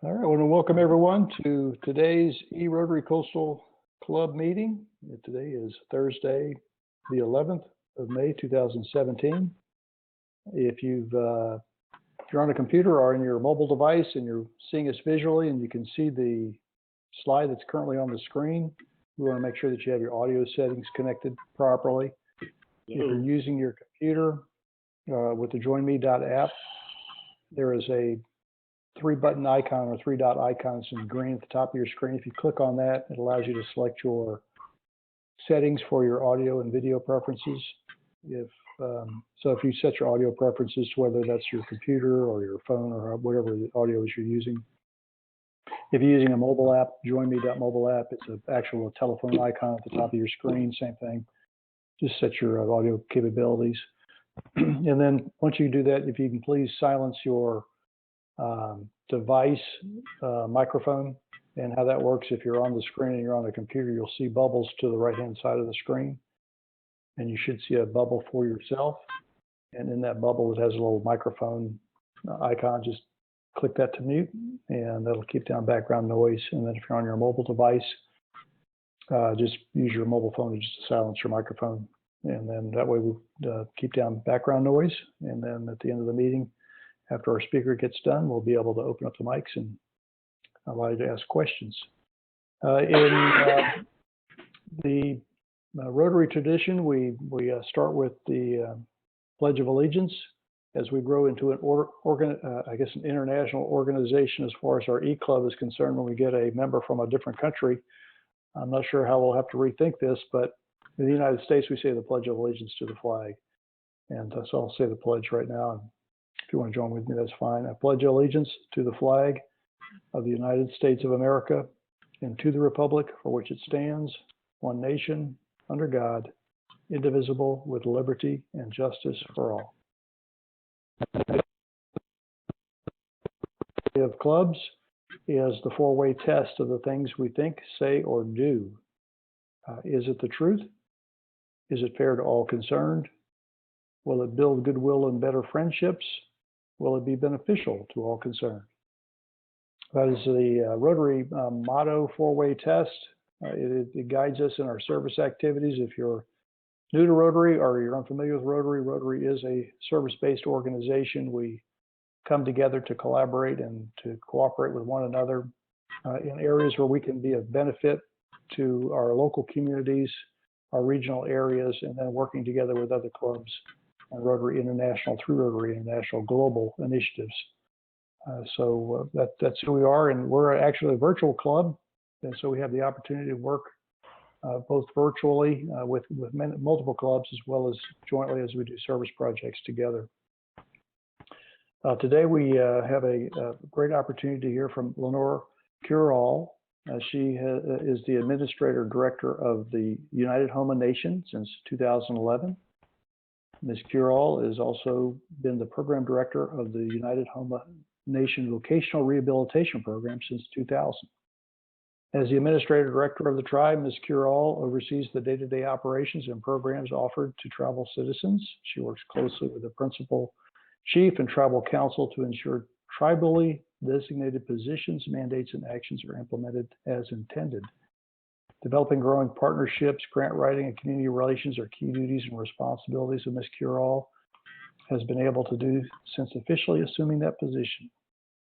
All right, I want to welcome everyone to today's E-Rotary Coastal Club meeting. Today is Thursday, the 11th of May, 2017. If you're on a computer or on your mobile device and you're seeing us visually and you can see the slide that's currently on the screen, we want to make sure that you have your audio settings connected properly. If you're using your computer with the JoinMe.app, there is a three-button icon or three-dot icon. It's in green at the top of your screen. If you click on that, it allows you to select your settings for your audio and video preferences. So if you set your audio preferences to whether that's your computer or your phone or whatever the audio is you're using. If you're using a mobile app, JoinMe.mobile app, it's an actual telephone icon at the top of your screen, same thing. Just set your audio capabilities. And then once you do that, if you can please silence your device microphone. And how that works, if you're on the screen and you're on a computer, you'll see bubbles to the right-hand side of the screen. And you should see a bubble for yourself. And in that bubble, it has a little microphone icon. Just click that to mute, and that'll keep down background noise. And then if you're on your mobile device, just use your mobile phone just to silence your microphone. And then that way we'll keep down background noise. And then at the end of the meeting, after our speaker gets done, we'll be able to open up the mics and allow you to ask questions. In the Rotary tradition, we start with the Pledge of Allegiance. As we grow into an international organization as far as our E-Club is concerned, when we get a member from a different country, I'm not sure how we'll have to rethink this, but in the United States, we say the Pledge of Allegiance to the flag. And so I'll say the pledge right now. If you want to join with me, that's fine. I pledge allegiance to the flag of the United States of America and to the republic for which it stands, one nation, under God, indivisible, with liberty and justice for all. Of clubs is the four-way test of the things we think, say, or do. Is it the truth? Is it fair to all concerned? Will it build goodwill and better friendships? Will it be beneficial to all concerned? That is the Rotary motto, four-way test. It guides us in our service activities. If you're new to Rotary or you're unfamiliar with Rotary, Rotary is a service-based organization. We come together to collaborate and to cooperate with one another in areas where we can be of benefit to our local communities, our regional areas, and then working together with other clubs and Rotary International through Rotary International global initiatives. So that's who we are, and we're actually a virtual club, and so we have the opportunity to work both virtually with multiple clubs as well as jointly as we do service projects together. Today we have a great opportunity to hear from Lanor Curole. She is the Administrator Director of the United Houma Nation since 2011. Ms. Curole has also been the Program Director of the United Houma Nation Vocational Rehabilitation Program since 2000. As the Administrator Director of the tribe, Ms. Curole oversees the day-to-day operations and programs offered to tribal citizens. She works closely with the Principal Chief and Tribal Council to ensure tribally designated positions, mandates, and actions are implemented as intended. Developing growing partnerships, grant writing, and community relations are key duties and responsibilities of Ms. Curole has been able to do since officially assuming that position.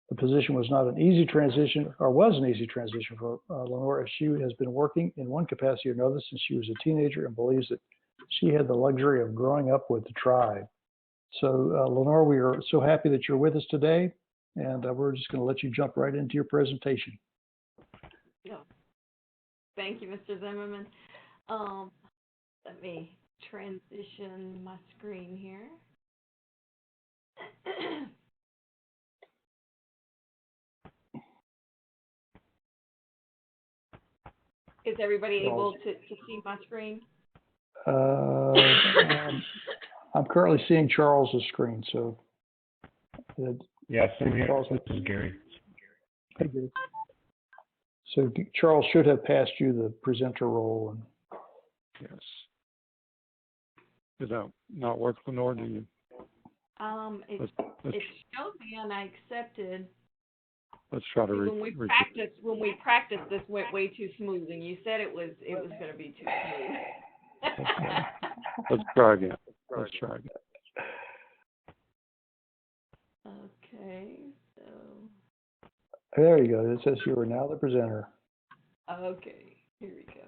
The position was not an easy transition, or was an easy transition for Lanor, as she has been working in one capacity or another since she was a teenager and believes that she had the luxury of growing up with the tribe. So Lanor, we are so happy that you're with us today, and we're just going to let you jump right into your presentation. Yeah. Thank you, Mr. Zimmerman. Let me transition my screen here. Is everybody able to see my screen? I'm currently seeing Charles's screen, so. Yes, Charles, this is Gary. Hey, Gary. So Charles should have passed you the presenter role. And yes. Does that not work, Lenore? Do you? It showed me and I accepted. let's try to when we practiced, this went way too smooth, and you said it was going to be too smooth. Okay. Let's try again. Okay, so. There you go. It says you are now the presenter. Okay, here we go.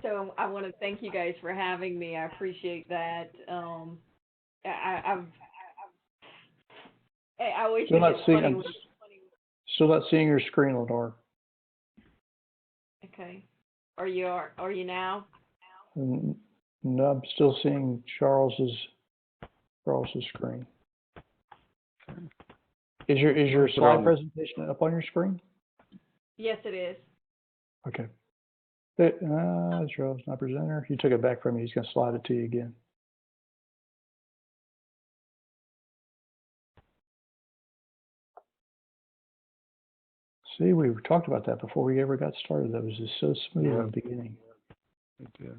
So I want to thank you guys for having me. I appreciate that. I always think it's funny. Still not seeing your screen, Lenore. Okay. Are you now? No, I'm still seeing Charles's screen. Is your slide presentation up on your screen? Yes, it is. Okay. Charles, not presenter. He took it back from you. He's going to slide it to you again. See, we talked about that before we ever got started. That was just so smooth in the beginning. It did.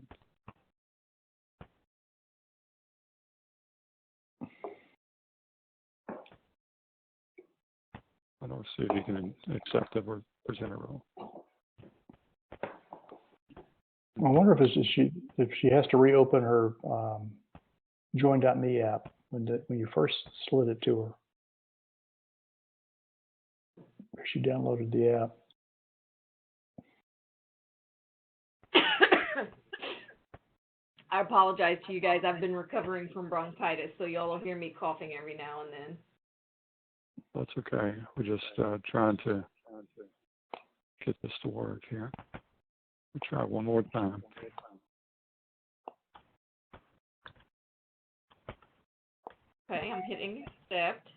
I don't see if you can accept the presenter role. I wonder if she has to reopen her Join.me app when you first slid it to her. Or she downloaded the app. I apologize to you guys. I've been recovering from bronchitis, so y'all will hear me coughing every now and then. That's okay. We're just trying to get this to work here. We'll try one more time. Okay, I'm hitting accept.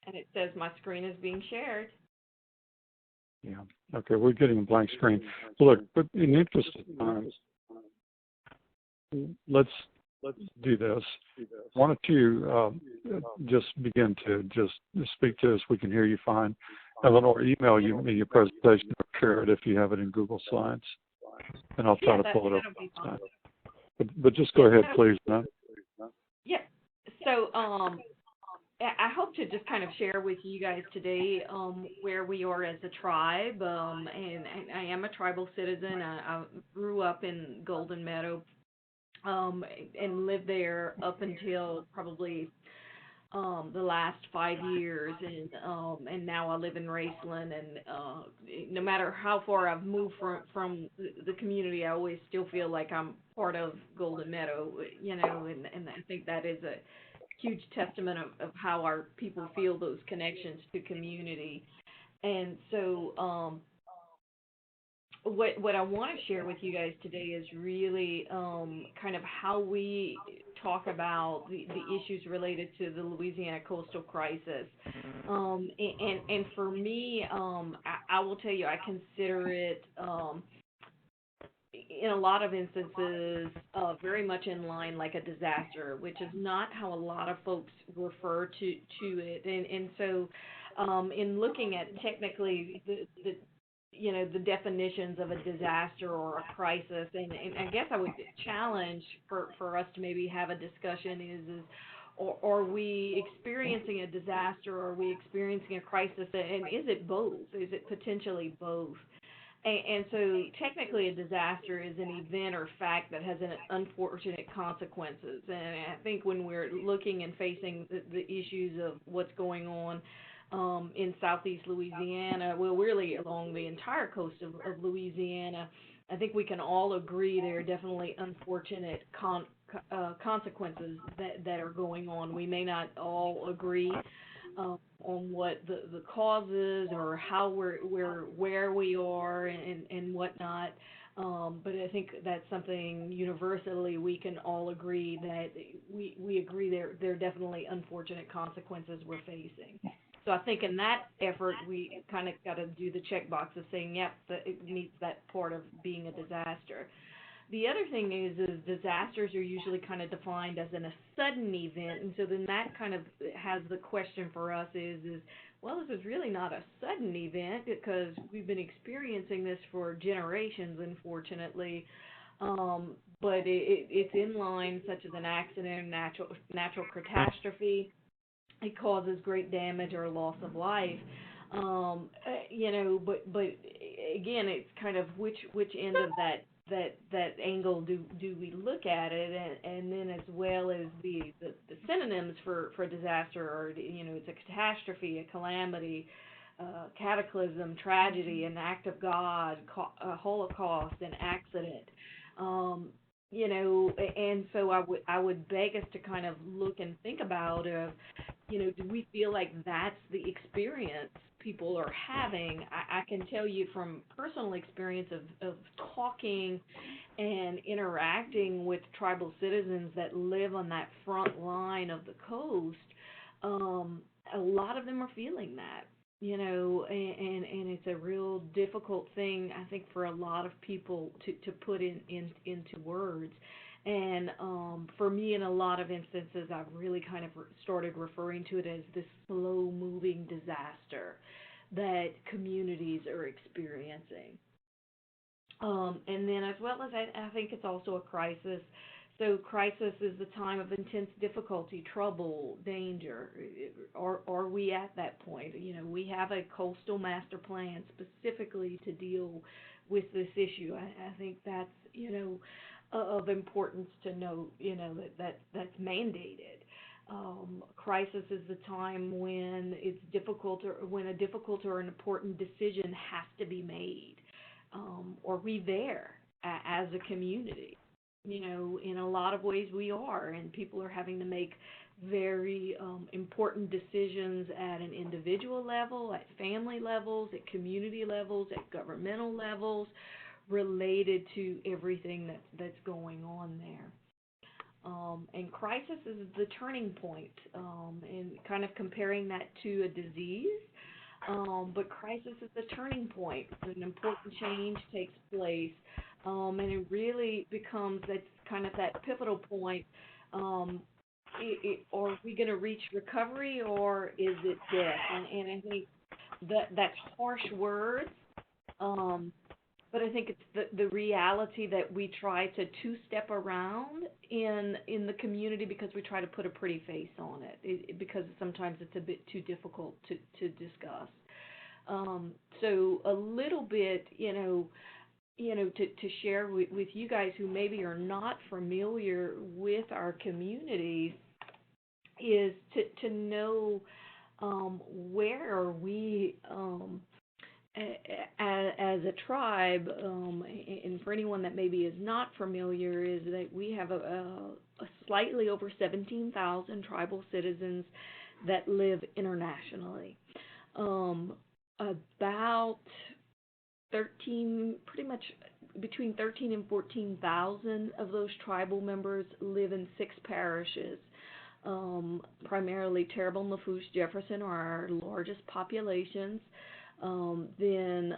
And it says my screen is being shared. Yeah. Okay, we're getting a blank screen. Look, but in the interest of time, let's do this. Why don't you just begin to just speak to us? We can hear you fine. Eleanor, email you me your presentation or share it if you have it in Google Slides, and I'll try to pull it up. But just go ahead, please. Yeah. So I hope to just kind of share with you guys today where we are as a tribe, and I am a tribal citizen. I grew up in Golden Meadow and lived there up until probably the last 5 years, and now I live in Raceland. And no matter how far I've moved from the community, I always still feel like I'm part of Golden Meadow, you know, and I think that is a huge testament of how our people feel those connections to community. And so what I want to share with you guys today is really kind of how we talk about the issues related to the Louisiana coastal crisis. And for me, I will tell you, I consider it in a lot of instances very much in line like a disaster, which is not how a lot of folks refer to it. And so in looking at technically the definitions of a disaster or a crisis, and I guess I would challenge for us to maybe have a discussion is are we experiencing a disaster, or are we experiencing a crisis, and is it both? Is it potentially both? And so technically a disaster is an event or fact that has an unfortunate consequences. And I think when we're looking and facing the issues of what's going on in southeast Louisiana, well, really along the entire coast of Louisiana, I think we can all agree there are definitely unfortunate consequences that are going on. We may not all agree on what the causes or how where we are and whatnot, but I think that's something universally we can all agree that we agree there are definitely unfortunate consequences we're facing. So I think in that effort, we kind of got to do the checkbox of saying, yep, it meets that part of being a disaster. The other thing is disasters are usually kind of defined as a sudden event, and so then that kind of has the question for us is well, this is really not a sudden event because we've been experiencing this for generations, unfortunately, but it's in line such as an accident, natural catastrophe. it causes great damage or loss of life. You know, but again, it's kind of which end of that angle do we look at it, and then as well as the synonyms for disaster, or you know, it's a catastrophe, a calamity, cataclysm, tragedy, an act of God, a holocaust, an accident. You know, and so I would beg us to kind of look and think about, you know, do we feel like that's the experience people are having? I can tell you from personal experience of talking and interacting with tribal citizens that live on that front line of the coast, a lot of them are feeling that, you know, and it's a real difficult thing, I think, for a lot of people to put into words. And for me, in a lot of instances, I've really kind of started referring to it as this slow-moving disaster that communities are experiencing. And then as well as I think it's also a crisis. So crisis is the time of intense difficulty, trouble, danger. Are we at that point? You know, we have a coastal master plan specifically to deal with this issue. I think that's, you know, of importance to note, you know, that's mandated. Crisis is the time when it's difficult, or when a difficult or an important decision has to be made. Are we there as a community? You know, in a lot of ways we are, and people are having to make very important decisions at an individual level, at family levels, at community levels, at governmental levels, related to everything that's going on there. And crisis is the turning point, and kind of comparing that to a disease. But crisis is the turning point. An important change takes place, and it really becomes that's kind of that pivotal point. Are we going to reach recovery, or is it death? And I think that's harsh words. But I think it's the reality that we try to two-step around in the community, because we try to put a pretty face on it, because sometimes it's a bit too difficult to discuss. So a little bit, to share with you guys who maybe are not familiar with our communities, is to know where are we as a tribe, and for anyone that maybe is not familiar, is that we have a slightly over 17,000 tribal citizens that live internationally. About 13, pretty much between 13 and 14,000 of those tribal members live in 6 parishes. Primarily Terrebonne, Lafourche, Jefferson are our largest populations. Then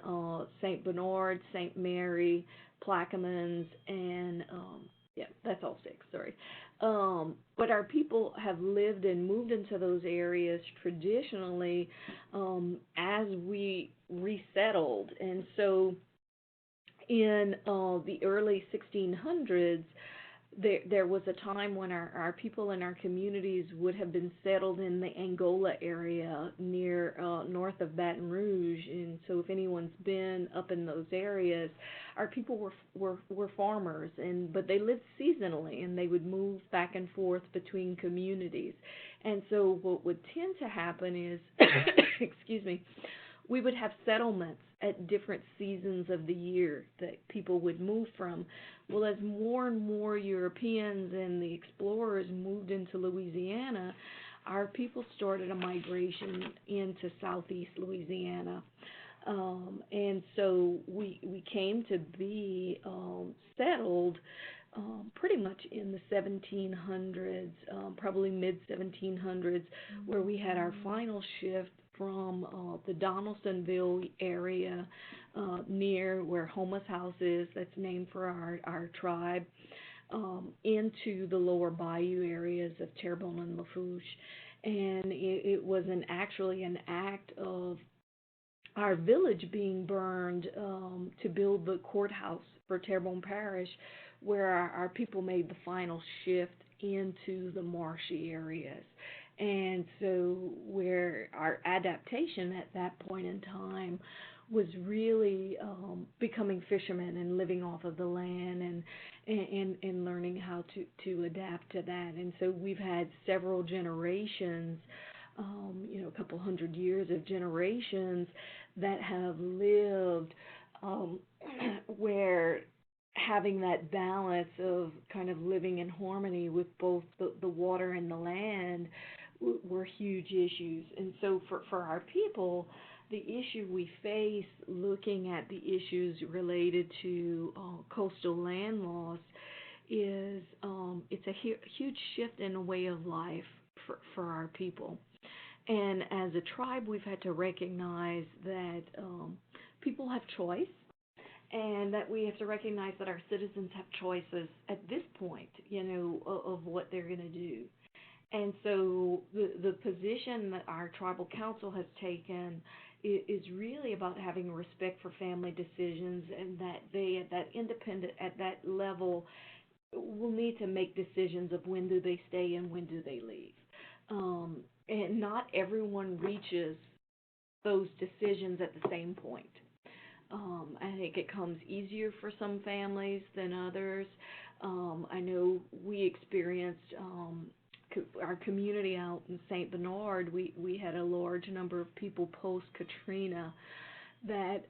St. Bernard, St. Mary, Plaquemines, and that's all 6, sorry. But our people have lived and moved into those areas traditionally as we resettled. And so in the early 1600s, there was a time when our people in our communities would have been settled in the Angola area near north of Baton Rouge. And so if anyone's been up in those areas, our people were farmers, but they lived seasonally, and they would move back and forth between communities. And so what would tend to happen is, excuse me, we would have settlements at different seasons of the year that people would move from. Well, as more and more Europeans and the explorers moved into Louisiana, our people started a migration into southeast Louisiana. And so we came to be settled pretty much in the 1700s, probably mid-1700s, where we had our final shift from the Donaldsonville area near where Houma's house is, that's named for our tribe, into the lower bayou areas of Terrebonne and Lafourche. And it was actually an act of our village being burned to build the courthouse for Terrebonne Parish, where our people made the final shift into the marshy areas. And so where our adaptation at that point in time was really becoming fishermen and living off of the land and learning how to adapt to that. And so we've had several generations, a couple hundred years of generations that have lived where having that balance of kind of living in harmony with both the water and the land were huge issues. And so for our people, the issue we face looking at the issues related to coastal land loss is it's a huge shift in a way of life for our people. And as a tribe, we've had to recognize that people have choice, and that we have to recognize that our citizens have choices at this point, of what they're going to do. And so the position that our tribal council has taken is really about having respect for family decisions, and that they, at that level, will need to make decisions of when do they stay and when do they leave. And not everyone reaches those decisions at the same point. I think it comes easier for some families than others. I know we experienced our community out in St. Bernard. We had a large number of people post-Katrina that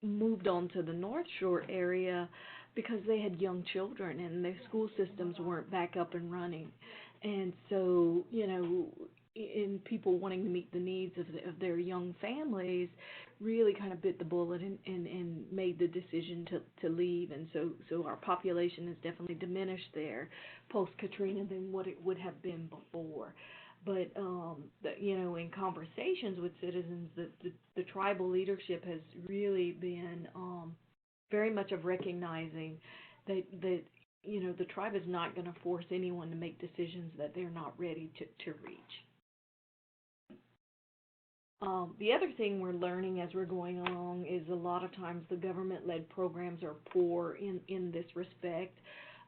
moved on to the North Shore area because they had young children and their school systems weren't back up and running. And so, in people wanting to meet the needs of their young families, really kind of bit the bullet and made the decision to leave. And so our population has definitely diminished there post-Katrina than what it would have been before. But, in conversations with citizens, the tribal leadership has really been very much of recognizing that the tribe is not going to force anyone to make decisions that they're not ready to reach. The other thing we're learning as we're going along is a lot of times the government-led programs are poor in this respect.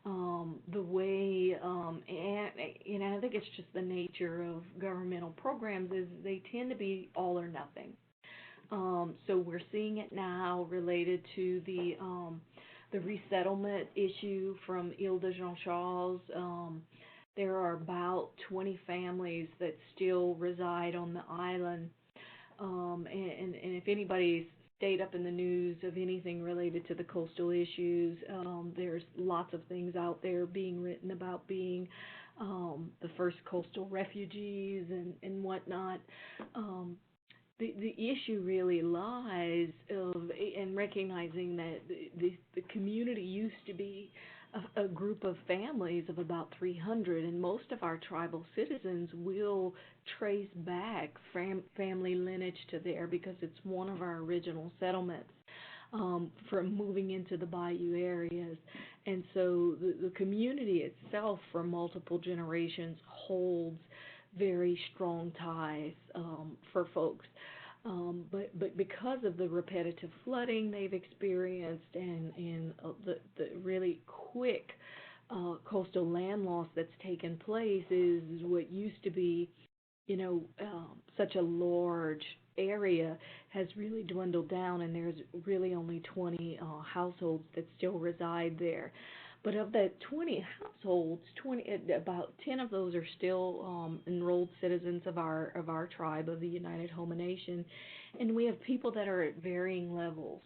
The way, and I think it's just the nature of governmental programs, is they tend to be all or nothing. So we're seeing it now related to the resettlement issue from Ile de Jean Charles. There are about 20 families that still reside on the island. And if anybody's stayed up in the news of anything related to the coastal issues, there's lots of things out there being written about being the first coastal refugees and whatnot. The issue really lies in recognizing that the community used to be a group of families of about 300, and most of our tribal citizens will trace back family lineage to there because it's one of our original settlements from moving into the bayou areas. And so the community itself for multiple generations holds very strong ties for folks. But because of the repetitive flooding they've experienced and the really quick coastal land loss that's taken place, is what used to be, such a large area has really dwindled down, and there's really only 20 households that still reside there. But of the 20 households, about 10 of those are still enrolled citizens of our tribe, of the United Houma Nation, and we have people that are at varying levels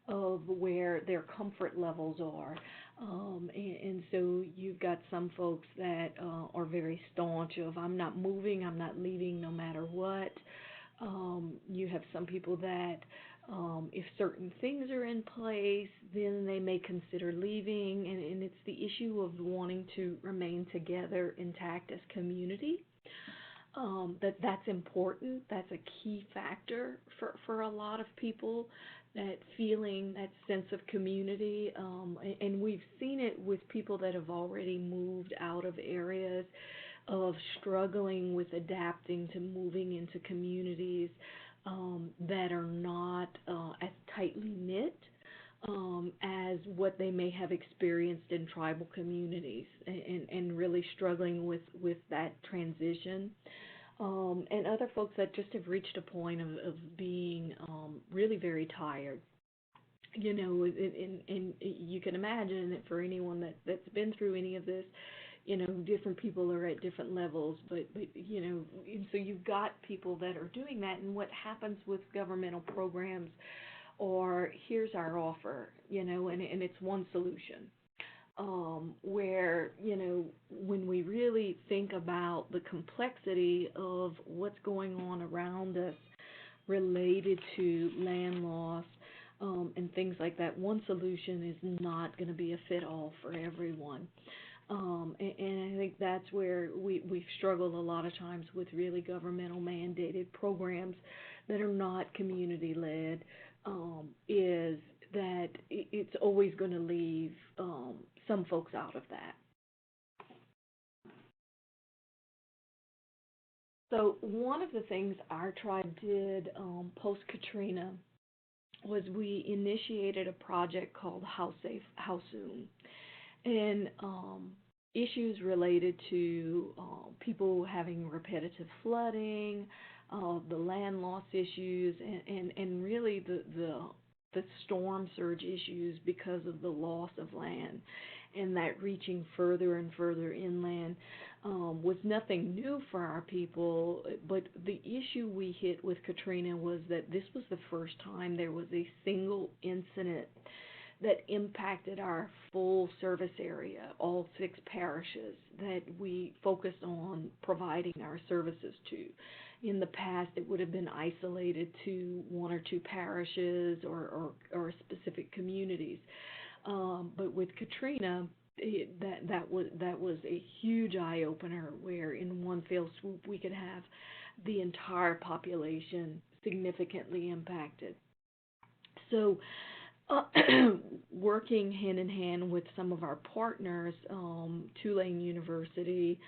of where their comfort levels are. And so you've got some folks that are very staunch of, I'm not moving, I'm not leaving no matter what. You have some people that if certain things are in place, then they may consider leaving, and it's the issue of wanting to remain together intact as community. That's important. That's a key factor for a lot of people, that feeling, that sense of community. And we've seen it with people that have already moved out of areas of struggling with adapting to moving into communities that are not as tightly knit. as what they may have experienced in tribal communities, and really struggling with that transition. And other folks that just have reached a point of being really very tired. And you can imagine that for anyone that's been through any of this, different people are at different levels, but and so you've got people that are doing that, and what happens with governmental programs, or here's our offer, and it's one solution. Where, when we really think about the complexity of what's going on around us related to land loss, and things like that, one solution is not going to be a fit-all for everyone. And I think that's where we've struggled a lot of times with really governmental mandated programs that are not community-led, is that it's always going to leave some folks out of that. So one of the things our tribe did post-Katrina was we initiated a project called How Safe, How Soon? And issues related to people having repetitive flooding, the land loss issues, and really the storm surge issues because of the loss of land, and that reaching further and further inland was nothing new for our people. But the issue we hit with Katrina was that this was the first time there was a single incident that impacted our full service area, all 6 parishes that we focused on providing our services to. In the past, it would have been isolated to 1 or 2 parishes or specific communities. But with Katrina, that was a huge eye opener, where in one fell swoop we could have the entire population significantly impacted. So, working hand in hand with some of our partners, Tulane University,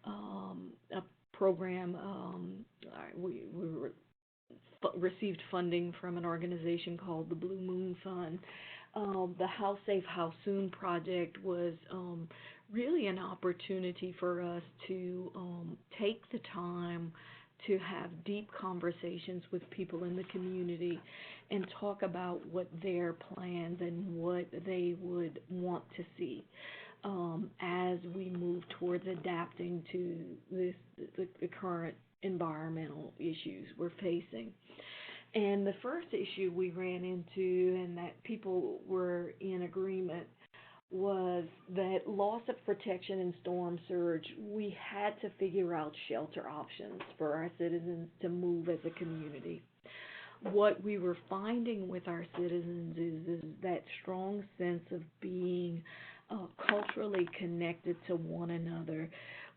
a program, we received funding from an organization called the Blue Moon Fund. The How Safe, How Soon project was really an opportunity for us to take the time to have deep conversations with people in the community and talk about what their plans and what they would want to see as we move towards adapting to the current environmental issues we're facing. And the first issue we ran into, and that people were in agreement, was that loss of protection and storm surge, we had to figure out shelter options for our citizens to move as a community. What we were finding with our citizens is that strong sense of being culturally connected to one another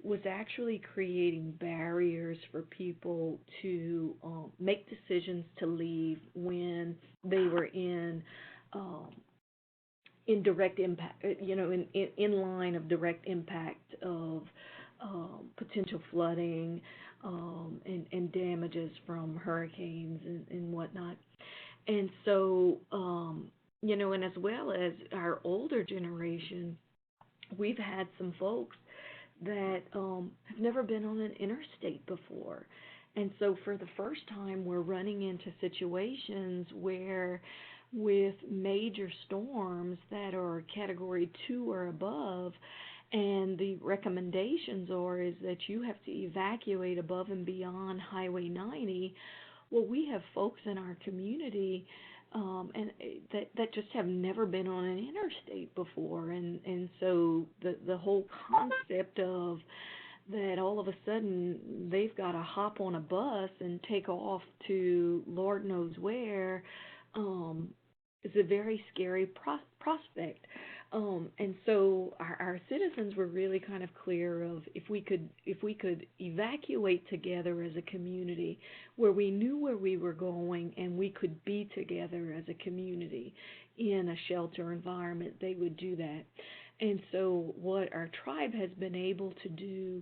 was actually creating barriers for people to make decisions to leave when they were in direct impact, in line of direct impact of potential flooding and damages from hurricanes and whatnot. And so, and as well as our older generation, we've had some folks that have never been on an interstate before. And so for the first time, we're running into situations where with major storms that are Category 2 or above, and the recommendations is that you have to evacuate above and beyond Highway 90. Well, we have folks in our community and that just have never been on an interstate before, and so the whole concept of that all of a sudden they've got to hop on a bus and take off to Lord knows where is a very scary prospect. And so our citizens were really kind of clear of if we could evacuate together as a community, where we knew where we were going and we could be together as a community in a shelter environment, they would do that. And so what our tribe has been able to do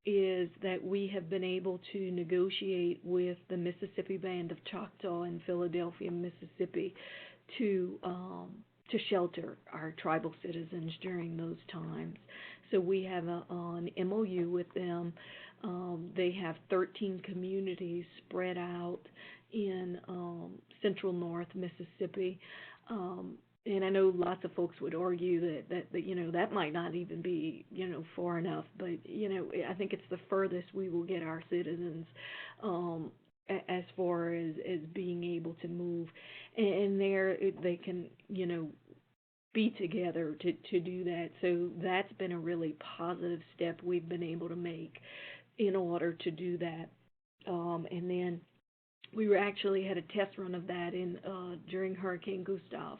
is that we have been able to negotiate with the Mississippi Band of Choctaw in Philadelphia, Mississippi, to shelter our tribal citizens during those times. So we have an MOU with them. They have 13 communities spread out in central north Mississippi. And I know lots of folks would argue that that might not even be far enough, but I think it's the furthest we will get our citizens as far as being able to move, and there they can be together to do that. So that's been a really positive step we've been able to make in order to do that. And then we actually had a test run of that during Hurricane Gustav,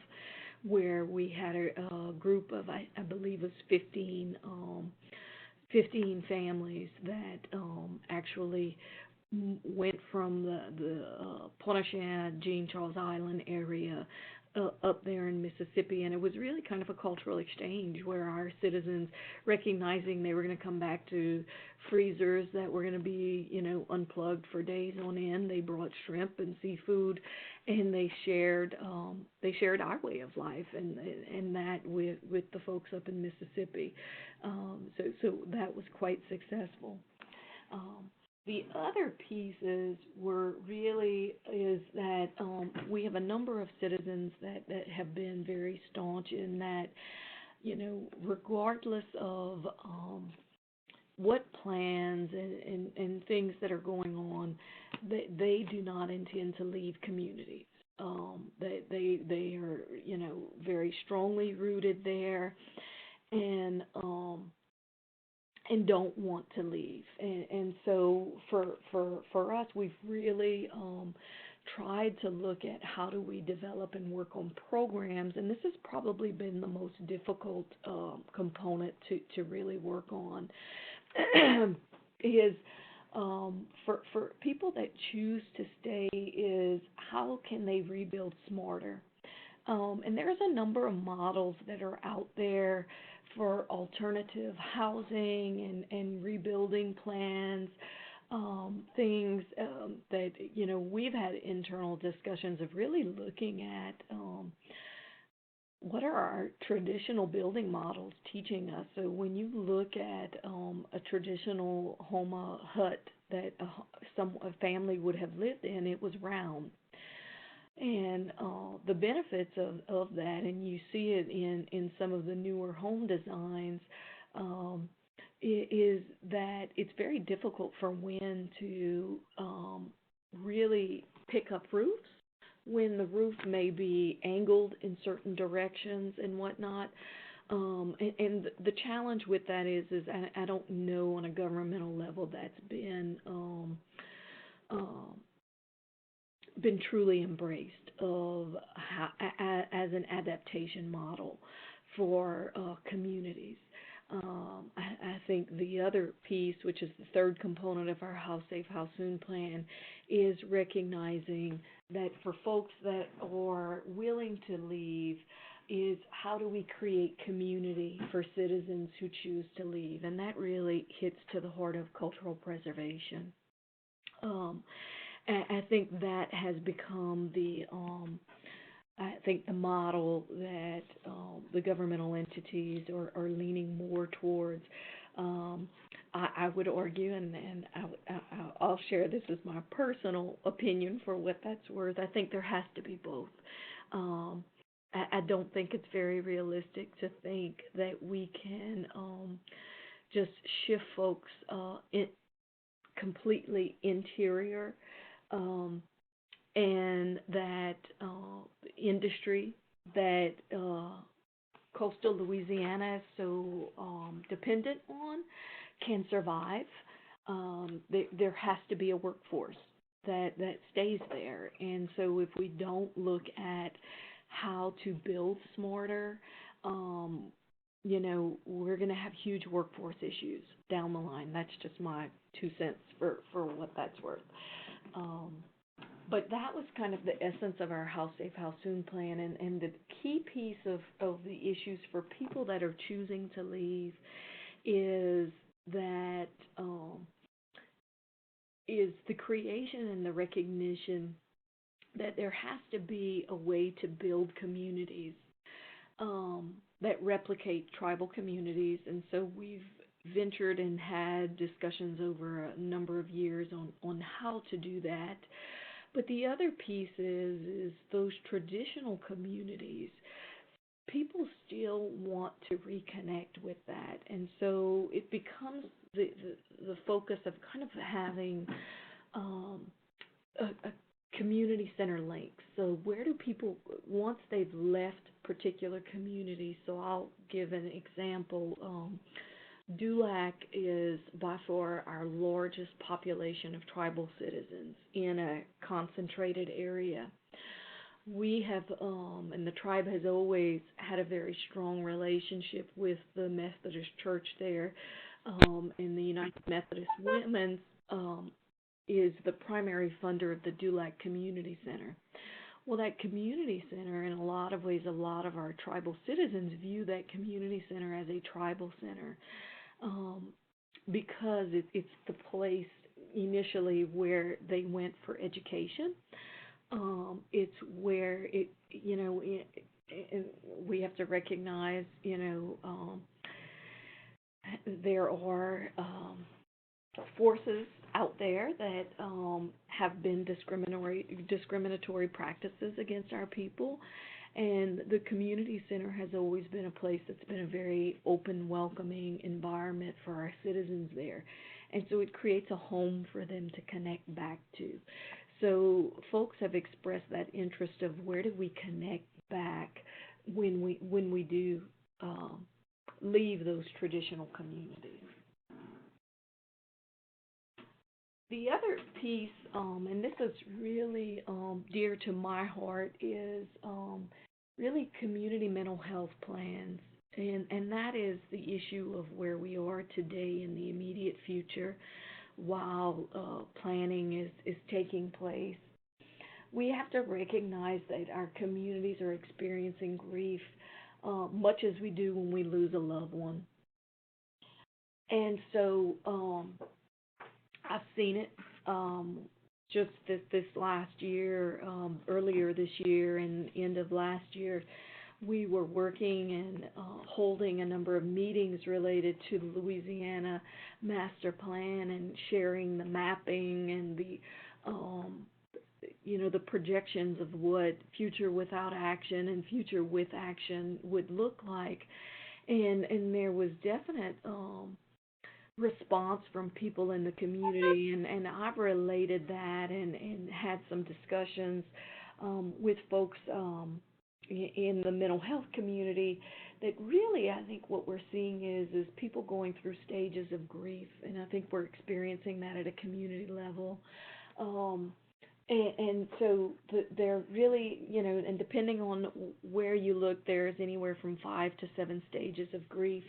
where we had a group of, I believe it was 15 families that actually went from the Pointe-au-Tremble, Jean Charles Island area up there in Mississippi, and it was really kind of a cultural exchange where our citizens, recognizing they were going to come back to freezers that were going to be unplugged for days on end, they brought shrimp and seafood, and they shared our way of life and that with the folks up in Mississippi. So that was quite successful. The other pieces is that we have a number of citizens that have been very staunch in that, regardless of what plans and things that are going on, they do not intend to leave communities. They are, very strongly rooted there, and don't want to leave. And so for us, we've really tried to look at how do we develop and work on programs, and this has probably been the most difficult component to really work on, is for people that choose to stay is how can they rebuild smarter? And there's a number of models that are out there for alternative housing and rebuilding plans, things that, we've had internal discussions of really looking at what are our traditional building models teaching us. So when you look at a traditional Houma hut that a family would have lived in, it was round. And the benefits of that, and you see it in some of the newer home designs, is that it's very difficult for wind to really pick up roofs when the roof may be angled in certain directions and whatnot. And the challenge with that is I don't know on a governmental level that's been truly embraced as an adaptation model for communities. I think the other piece, which is the third component of our House Safe, House Soon plan, is recognizing that for folks that are willing to leave, is how do we create community for citizens who choose to leave? And that really hits to the heart of cultural preservation. I think that has become the model that the governmental entities are leaning more towards. I would argue, and I'll share this as my personal opinion for what that's worth. I think there has to be both. I don't think it's very realistic to think that we can just shift folks completely interior, and that industry that coastal Louisiana is so dependent on can survive. There has to be a workforce that stays there. And so if we don't look at how to build smarter, we're going to have huge workforce issues down the line. That's just my 2 cents for what that's worth. But that was kind of the essence of our House Safe, House Soon plan. And the key piece of the issues for people that are choosing to leave is that is the creation and the recognition that there has to be a way to build communities that replicate tribal communities. And so we've ventured and had discussions over a number of years on how to do that. But the other piece is those traditional communities. People still want to reconnect with that, and so it becomes the focus of kind of having a community center link. So where do people, once they've left particular communities, so I'll give an example. Dulac is by far our largest population of tribal citizens in a concentrated area. We have, and the tribe has always had a very strong relationship with the Methodist Church there, and the United Methodist Women's is the primary funder of the Dulac Community Center. Well, that community center, in a lot of ways, a lot of our tribal citizens view that community center as a tribal center because it's the place initially where they went for education. It's where we have to recognize, there are forces out there that have been discriminatory practices against our people, and the community center has always been a place that's been a very open, welcoming environment for our citizens there, and so it creates a home for them to connect back to. So folks have expressed that interest of where do we connect back when we do leave those traditional communities. The other piece, and this is really dear to my heart, is really community mental health plans. And that is the issue of where we are today in the immediate future while planning is taking place. We have to recognize that our communities are experiencing grief much as we do when we lose a loved one. And so I've seen it just this last year, earlier this year and end of last year. We were working and holding a number of meetings related to the Louisiana Master Plan and sharing the mapping and the projections of what future without action and future with action would look like. And there was definite response from people in the community, and I've related that and had some discussions with folks in the mental health community that really I think what we're seeing is people going through stages of grief, and I think we're experiencing that at a community level. And so they're really, and depending on where you look, there's anywhere from 5 to 7 stages of grief.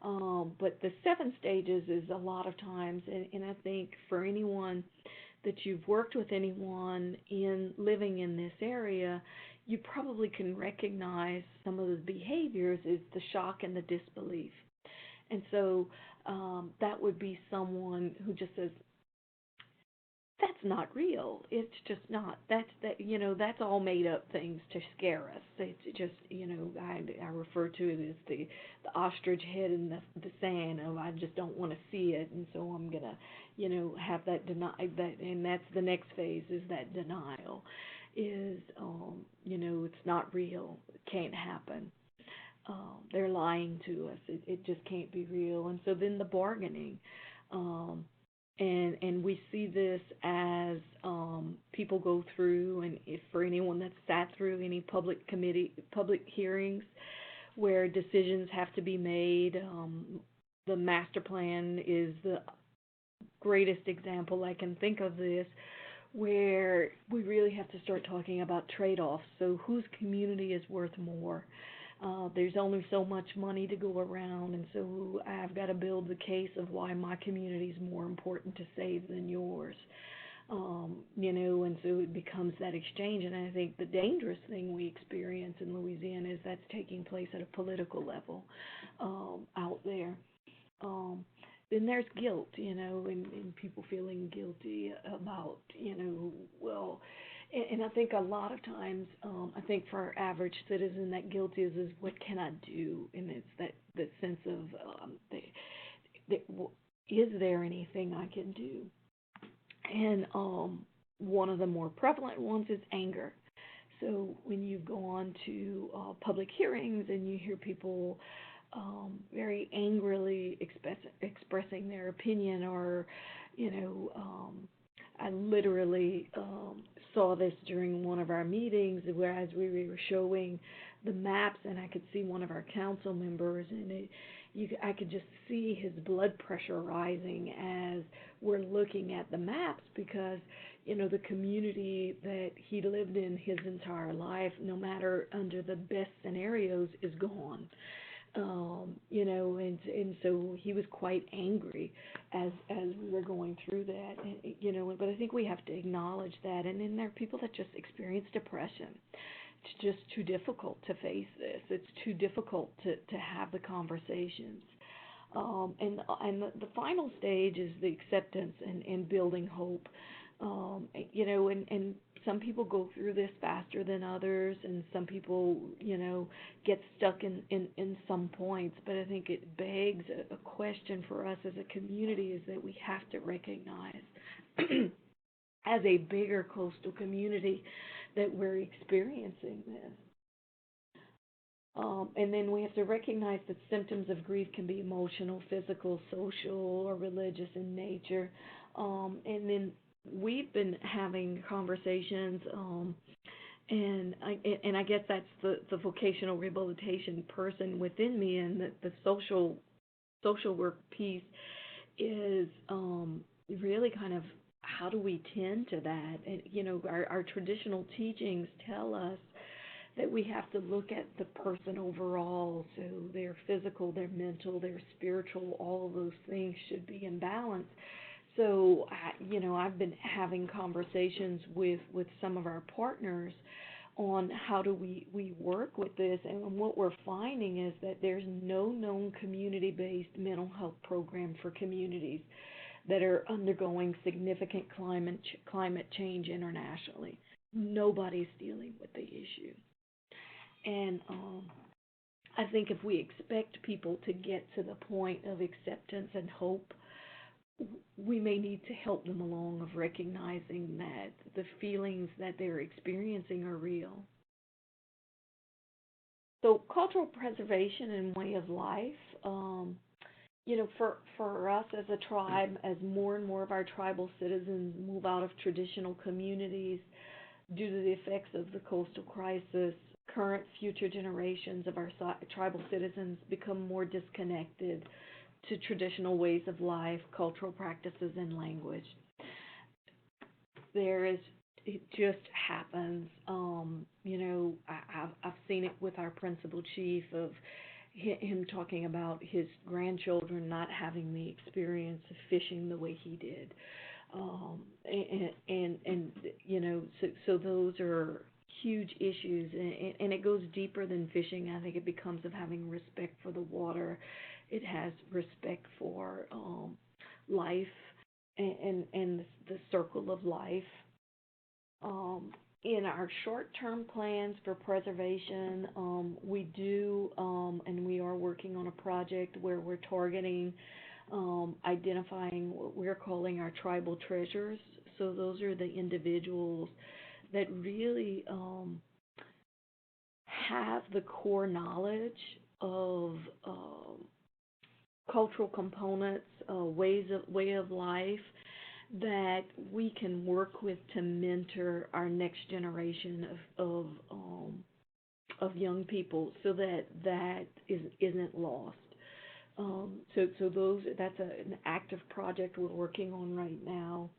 But the 7 stages is a lot of times, and I think for anyone that you've worked with anyone in living in this area, you probably can recognize some of the behaviors is the shock and the disbelief. And so that would be someone who just says, that's not real. It's just not. That's all made up things to scare us. It's just, I refer to it as the ostrich head in the sand of I just don't want to see it, and so I'm gonna, have that and that's the next phase is that denial, is it's not real. It can't happen. They're lying to us. It just can't be real. And so then the bargaining. And we see this as people go through, and if for anyone that's sat through any public hearings where decisions have to be made, the master plan is the greatest example I can think of this, where we really have to start talking about trade-offs. So whose community is worth more? There's only so much money to go around, and so I've got to build the case of why my community is more important to save than yours. And so it becomes that exchange. And I think the dangerous thing we experience in Louisiana is that's taking place at a political level out there. Then there's guilt, and people feeling guilty about, well, And I think a lot of times, I think for our average citizen, that guilt is what can I do, and it's that sense of is there anything I can do? And one of the more prevalent ones is anger. So when you go on to public hearings and you hear people very angrily expressing their opinion, or I literally saw this during one of our meetings, whereas we were showing the maps, and I could see one of our council members, and I could just see his blood pressure rising as we're looking at the maps, because the community that he lived in his entire life, no matter under the best scenarios, is gone. And so he was quite angry as we were going through that, but I think we have to acknowledge that. And then there are people that just experience depression. It's just too difficult to face this. It's too difficult to have the conversations. And the final stage is the acceptance and building hope. And some people go through this faster than others, and some people, get stuck in some points. But I think it begs a question for us as a community, is that we have to recognize as a bigger coastal community that we're experiencing this. And then we have to recognize that symptoms of grief can be emotional, physical, social, or religious in nature. And then we've been having conversations, and I guess that's the vocational rehabilitation person within me, and the social work piece is really kind of how do we tend to that? And our traditional teachings tell us that we have to look at the person overall, so their physical, their mental, their spiritual, all of those things should be in balance. So, I've been having conversations with some of our partners on how do we work with this, and what we're finding is that there's no known community-based mental health program for communities that are undergoing significant climate change internationally. Nobody's dealing with the issue. And I think if we expect people to get to the point of acceptance and hope, we may need to help them along of recognizing that the feelings that they're experiencing are real. So cultural preservation and way of life, for us as a tribe, as more and more of our tribal citizens move out of traditional communities due to the effects of the coastal crisis, current future generations of our tribal citizens become more disconnected to traditional ways of life, cultural practices, and language. It just happens. I've seen it with our principal chief, of him talking about his grandchildren not having the experience of fishing the way he did. So those are huge issues, and it goes deeper than fishing. I think it becomes of having respect for the water. It has respect for life and the circle of life. In our short-term plans for preservation, we do, and we are working on a project where we're targeting identifying what we're calling our tribal treasures. So those are the individuals that really have the core knowledge of cultural components, way of life, that we can work with to mentor our next generation of young people, so that isn't lost. That's an active project we're working on right now.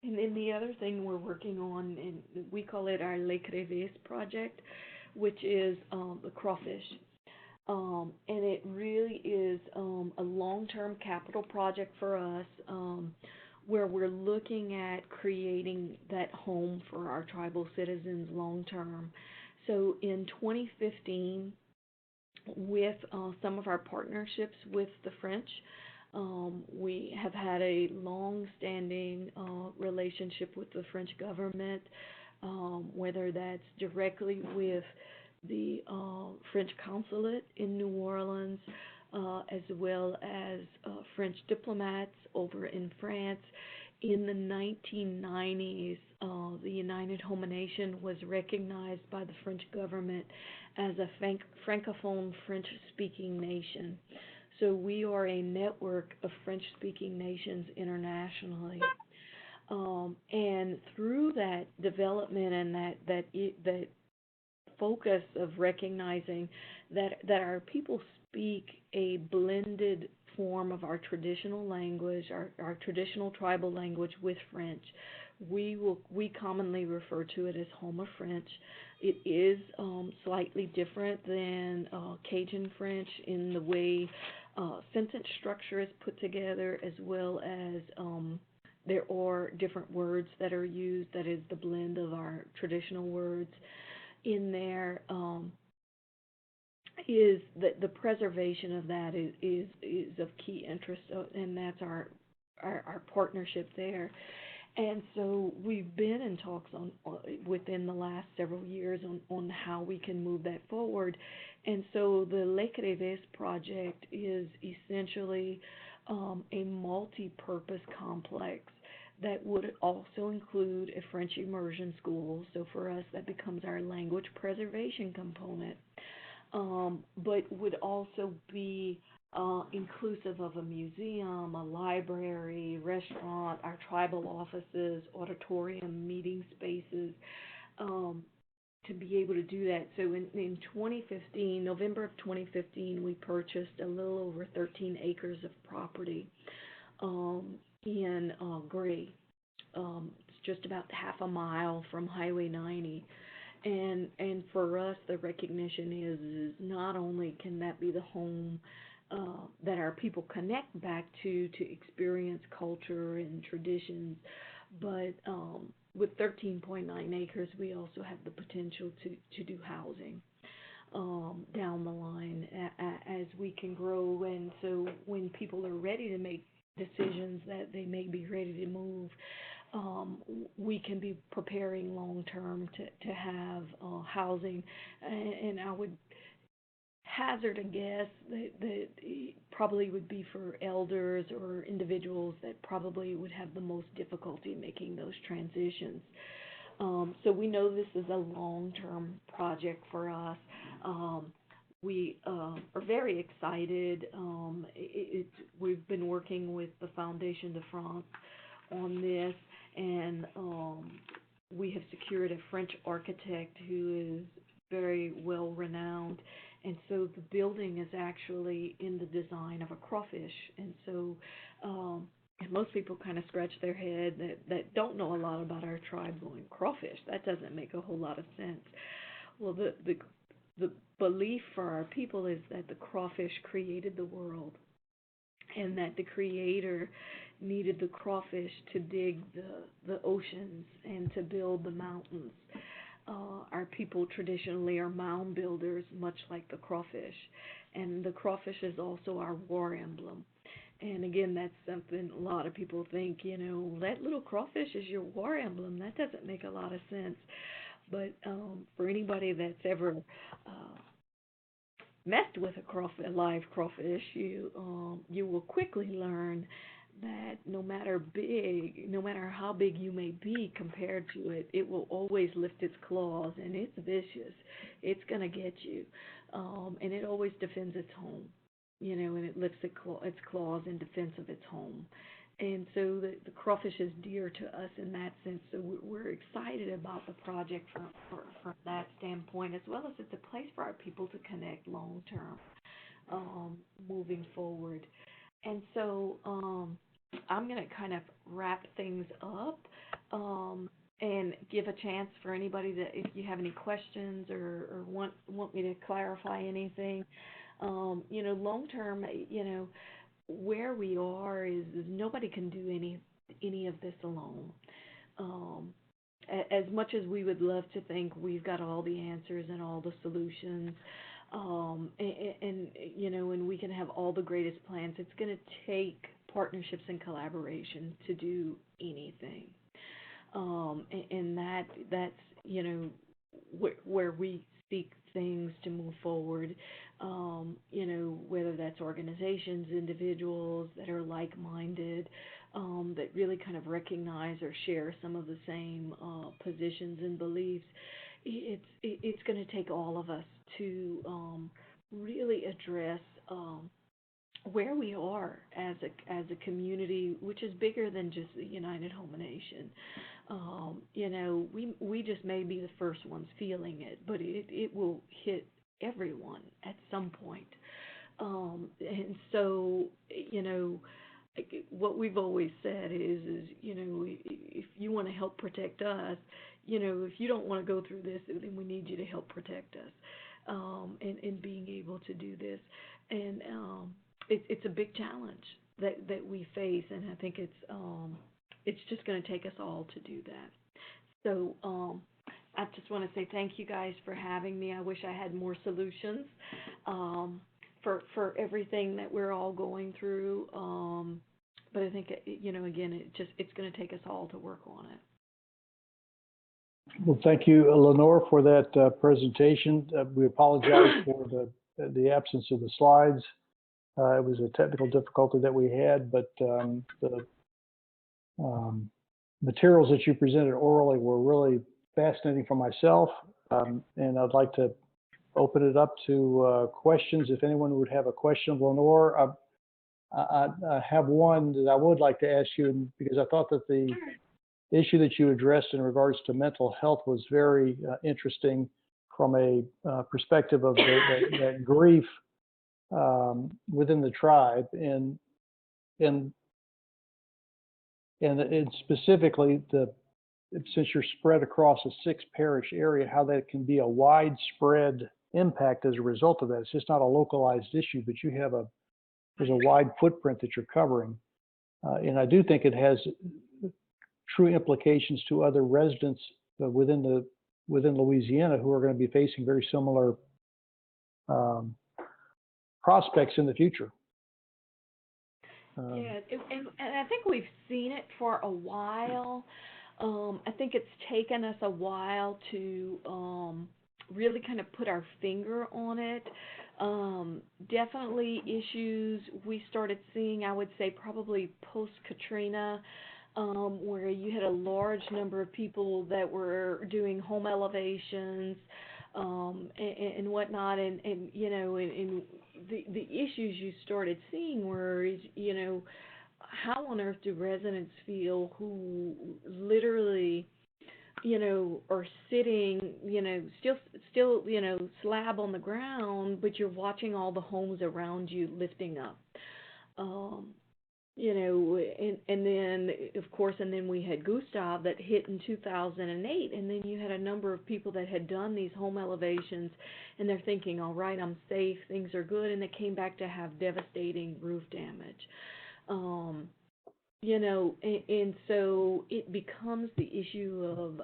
And then the other thing we're working on, and we call it our Le Creves project, which is the crawfish. And it really is a long-term capital project for us, where we're looking at creating that home for our tribal citizens long-term. So in 2015, with some of our partnerships with the French, we have had a long-standing relationship with the French government. whether that's directly with the French consulate in New Orleans, as well as French diplomats over in France. In the 1990s, the United Houma Nation was recognized by the French government as a francophone French-speaking nation. So we are a network of French-speaking nations internationally. And through that development and that focus of recognizing that our people speak a blended form of our traditional language, our traditional tribal language with French, we commonly refer to it as Houma French. It is slightly different than Cajun French in the way sentence structure is put together, as well as there are different words that are used. That is the blend of our traditional words in there. Is that the preservation of that is of key interest, and that's our partnership there. And so we've been in talks on within the last several years on how we can move that forward. And so the Le Creves project is essentially a multi-purpose complex that would also include a French immersion school. So for us, that becomes our language preservation component, but would also be inclusive of a museum, a library, restaurant, our tribal offices, auditorium, meeting spaces, to be able to do that. So in 2015, November of 2015, we purchased a little over 13 acres of property in Gray. It's just about half a mile from Highway 90. And for us, the recognition is not only can that be the home that our people connect back to experience culture and traditions, but with 13.9 acres, we also have the potential to do housing down the line as we can grow. And so when people are ready to make decisions that they may be ready to move, we can be preparing long-term to have housing. And I would hazard a guess that it probably would be for elders or individuals that probably would have the most difficulty making those transitions. So we know this is a long-term project for us. We are very excited. We've been working with the Foundation de France on this, and we have secured a French architect who is very well renowned. And so the building is actually in the design of a crawfish. And so and most people kind of scratch their head that don't know a lot about our tribe going, crawfish, that doesn't make a whole lot of sense. Well, the belief for our people is that the crawfish created the world, and that the Creator needed the crawfish to dig the oceans and to build the mountains. Our people traditionally are mound builders, much like the crawfish, and the crawfish is also our war emblem. And again, that's something a lot of people think, that little crawfish is your war emblem. That doesn't make a lot of sense. But for anybody that's ever messed with a live crawfish, you will quickly learn that no matter how big you may be compared to it, it will always lift its claws, and it's vicious. It's going to get you, and it always defends its home, and it lifts its claws in defense of its home. And so the crawfish is dear to us in that sense. So we're excited about the project from that standpoint, as well as it's a place for our people to connect long term, moving forward. And so I'm going to kind of wrap things up and give a chance for anybody that, if you have any questions or want me to clarify anything, long term, where we are is nobody can do any of this alone. As much as we would love to think we've got all the answers and all the solutions, and we can have all the greatest plans, it's going to take partnerships and collaboration to do anything. and that's where we seek things to move forward. Whether that's organizations, individuals that are like-minded, that really kind of recognize or share some of the same positions and beliefs. It's going to take all of us to really address where we are as a community, which is bigger than just the United Houma Nation. We just may be the first ones feeling it, but it will hit everyone at some point. And so, what we've always said is if you want to help protect us, if you don't want to go through this, then we need you to help protect us, and being able to do this. And it's a big challenge that we face, and I think it's just going to take us all to do that. So I just want to say thank you guys for having me. I wish I had more solutions for everything that we're all going through. But I think again, it's going to take us all to work on it. Well, thank you, Lanor, for that presentation. We apologize for the absence of the slides. It was a technical difficulty that we had, but the materials that you presented orally were really fascinating for myself, and I'd like to open it up to questions. If anyone would have a question of Lanor, I have one that I would like to ask you, because I thought that the issue that you addressed in regards to mental health was very interesting from a perspective of that grief within the tribe, and specifically since you're spread across a 6-parish area, how that can be a widespread impact as a result of that. It's just not a localized issue, but there's a wide footprint that you're covering, and I do think it has true implications to other residents within Louisiana who are going to be facing very similar prospects in the future. Yeah, and I think we've seen it for a while. I think it's taken us a while to really kind of put our finger on it. Definitely issues we started seeing, I would say, probably post-Katrina, where you had a large number of people that were doing home elevations and whatnot, and the issues you started seeing were, how on earth do residents feel who literally, are sitting, still, slab on the ground, but you're watching all the homes around you lifting up. And then, of course, and then we had Gustav that hit in 2008, and then you had a number of people that had done these home elevations, and they're thinking, all right, I'm safe, things are good, and they came back to have devastating roof damage. And so it becomes the issue of,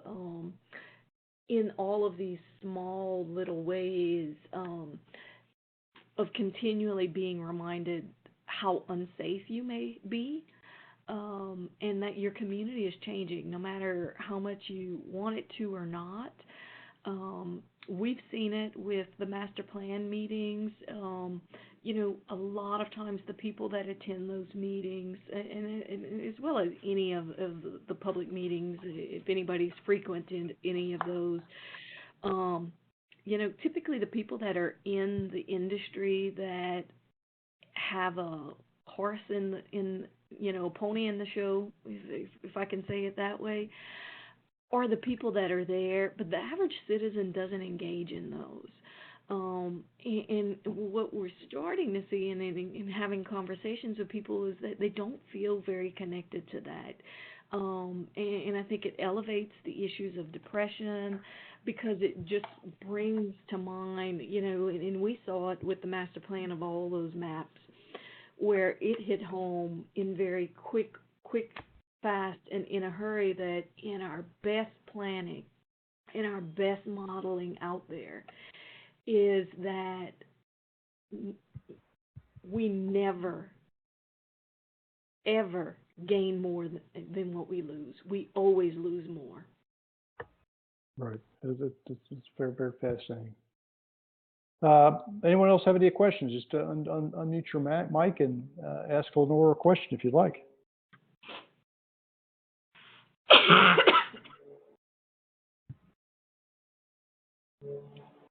in all of these small little ways, of continually being reminded how unsafe you may be, and that your community is changing no matter how much you want it to or not. We've seen it with the master plan meetings. A lot of times the people that attend those meetings, and as well as any of the public meetings, if anybody's frequented any of those, typically the people that are in the industry that have a horse a pony in the show, if I can say it that way, are the people that are there, but the average citizen doesn't engage in those. And what we're starting to see in having conversations with people is that they don't feel very connected to that. And I think it elevates the issues of depression, because it just brings to mind, and we saw it with the master plan of all those maps, where it hit home in very quick, fast, and in a hurry, that in our best planning, in our best modeling out there, is that we never ever gain more than what we lose. We always lose more. Right. It's very, very fascinating. Anyone else have any questions? Just unmute your mic and ask Lenore a question if you'd like.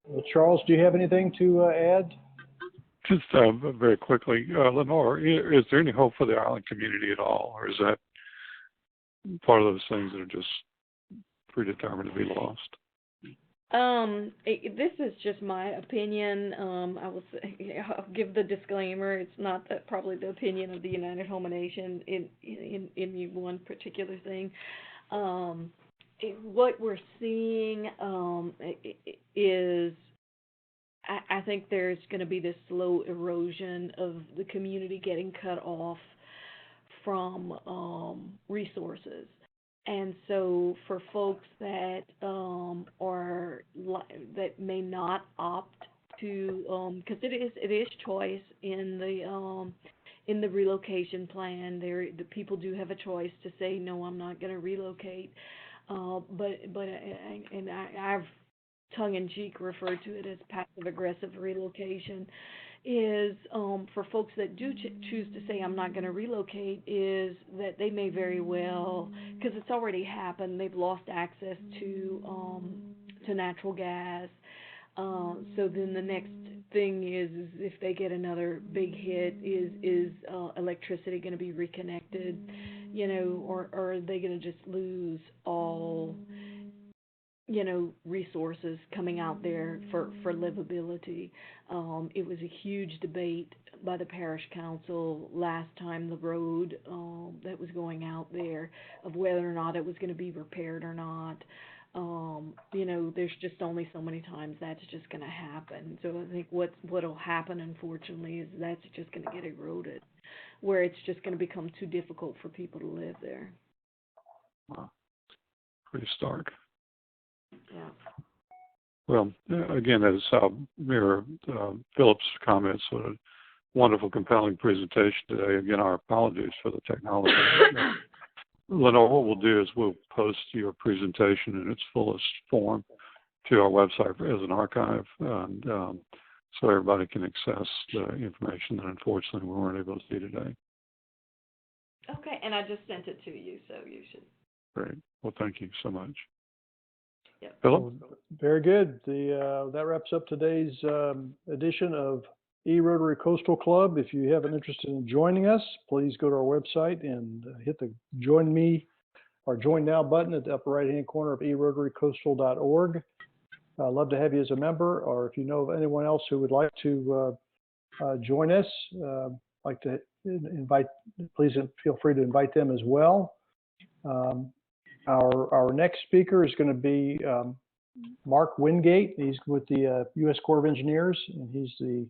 Well, Charles, do you have anything to add? Just very quickly, Lenore, is there any hope for the island community at all, or is that part of those things that are just predetermined to be lost? This is just my opinion. I'll give the disclaimer. It's not probably the opinion of the United Houma Nation in one particular thing. What we're seeing is, I think there's going to be this slow erosion of the community getting cut off from resources. And so for folks that that may not opt to, because it is choice in the relocation plan. The people do have a choice to say no, I'm not going to relocate. I've tongue-in-cheek referred to it as passive-aggressive relocation. Is for folks that do choose to say I'm not going to relocate, is that they may very well, because it's already happened, they've lost access to natural gas. So then the next thing is if they get another big hit, is electricity going to be reconnected, or are they going to just lose all resources coming out there for livability? It was a huge debate by the parish council last time, the road that was going out there, of whether or not it was going to be repaired or not. There's just only so many times that's just going to happen. So I think what'll happen, unfortunately, is that's just going to get eroded, where it's just going to become too difficult for people to live there. Wow. Pretty stark. Yeah. Well, again, as mirror Philip's comments, a wonderful, compelling presentation today. Again, our apologies for the technology. Lenore, what we'll do is we'll post your presentation in its fullest form to our website as an archive, and so everybody can access the information that unfortunately we weren't able to see today. Okay, and I just sent it to you, so you should. Great. Well, thank you so much. Yep. Philip? Well, very good. That wraps up today's edition of E-Rotary Coastal Club. If you have an interest in joining us, please go to our website and hit the Join Me or Join Now button at the upper right-hand corner of erotarycoastal.org. I'd love to have you as a member, or if you know of anyone else who would like to join us, like to invite, please feel free to invite them as well. Our next speaker is going to be Mark Wingate. He's with the U.S. Corps of Engineers, and he's the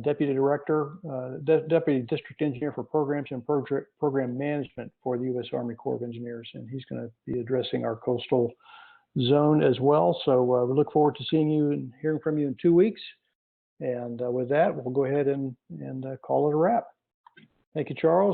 Deputy District Engineer for Programs and Program Management for the U.S. Army Corps of Engineers, and he's going to be addressing our coastal zone as well. So we look forward to seeing you and hearing from you in 2 weeks. And with that, we'll go ahead and call it a wrap. Thank you, Charles.